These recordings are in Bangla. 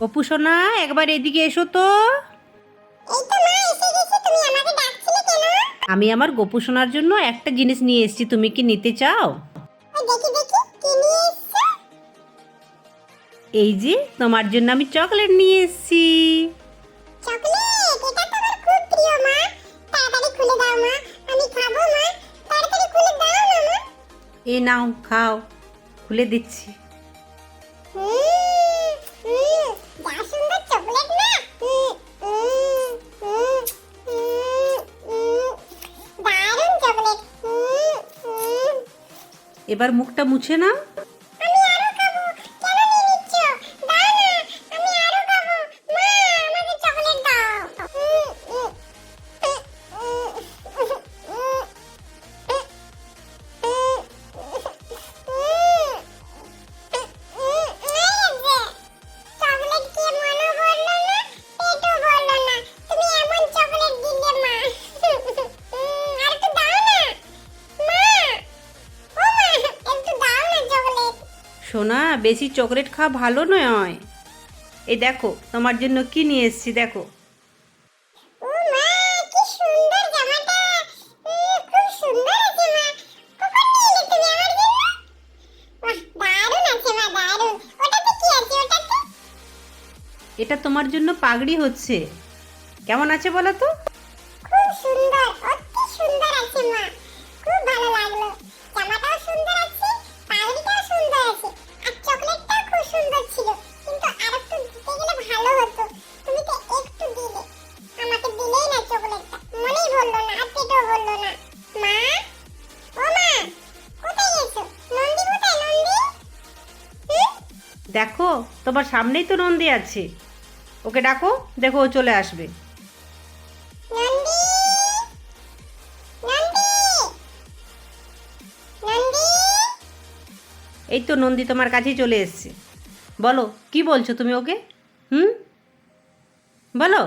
অপু সোনা, একবার এদিকে এসো তো। এই তো মা এসে গেছি, তুমি আমাকে ডাকছিলে কেন? আমি আমার গপু সোনার জন্য একটা জিনিস নিয়ে এসেছি, তুমি কি নিতে চাও? ওই দেখি দেখি কি নিয়ে এসছো? এই যে তোমার জন্য আমি চকলেট নিয়ে এসেছি। চকলেট? এটা তো আমার খুব প্রিয় মা। তাড়াতাড়ি খুলে দাও মা, আমি খাবো মা। তাড়াতাড়ি খুলে দাও না মা। এই নাও, খাও। খুলে দিচ্ছি। যা সুন্দর চকলেট না। দারুণ চকলেট। এবার মুখটা মুছে নাও। আমি আরো খাবো। কেন নিয়ে নিচ্ছ? দাও না, আমি আরো খাবো। মা, আমাকে চকলেট দাও। চকলেট খেয়ে মনও ভরলো না, পেটও ভরলো না। তুমি এমন চকলেট দিলে মা। আর একটু দাও না মা। ও মা, একটু দাও না চকলেট। সোনা, বেশি চকলেট খাওয়া ভালো নয়। এই দেখো তোমার জন্য কি নিয়ে এসেছি, দেখো। ও মা, কি সুন্দর জামাটা। খুব সুন্দর আছে মা। কখন নিয়ে এলে তুমি আমার জন্য? বাহ, দারুণ আছে মা, দারুণ। ওটাতে কি আছে ওটাতে? এটা তোমার জন্য পাগড়ি হচ্ছে। কেমন আছে বলো তো? খুব সুন্দর, অতি সুন্দর আছে মা। খুব ভালো লাগলো। জামাটাও সুন্দর আছে, পাগড়িটাও সুন্দর আছে, আর চকলেটটাও খুব সুন্দর ছিল। কিন্তু আর একটু দিতে গেলে ভালো হতো। তুমি তো একটু দিলে, আমাকে দিলেই না চকলেটটা। মনেই বললো না, আর পেটও বললো না। মা, ও মা, কোথায় গেছো? নন্দী কোথায়, নন্দী? দেখো, তোমার সামনেই তো নন্দী আছে। ওকে ডাকো, দেখো ও চলে আসবে। নন্দী, নন্দী, নন্দী। এই তো নন্দী তোমার কাছেই চলে এসছে। বলো, কি বলছো তুমি ওকে? বলো।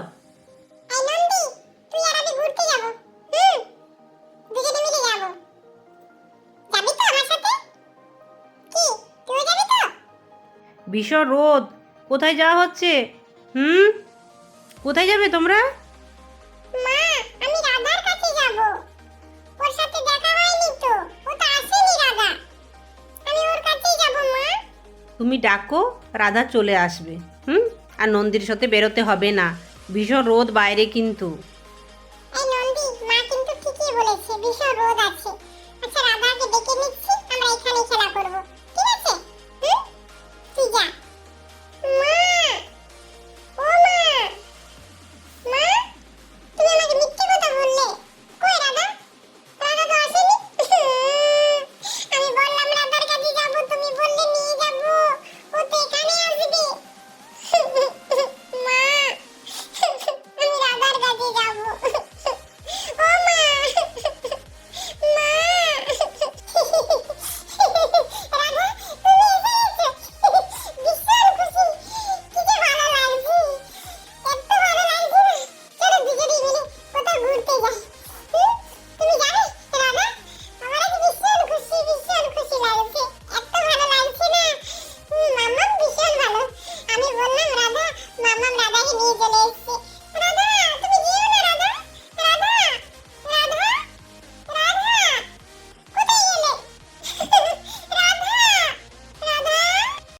এই নন্দী, তুই আর আমি ঘুরতে যাবো। দুজনে মিলে যাবো। যাবি তো আমার সাথে? কি, তুই যাবি তো? ভীষণ রোদ, কোথায় যাওয়া হচ্ছে? কোথায় যাবে তোমরা? মা, আমি রাধার কাছে যাবো। ওর সাথে দেখা হয়নি তো, ও তো আসেনি রাধা। আমি ওর কাছেই যাবো মা। তুমি ডাকো, রাধা চলে আসবে। আর নন্দীর সাথে বেরোতে হবে না, ভীষণ রোদ বাইরে কিন্তু।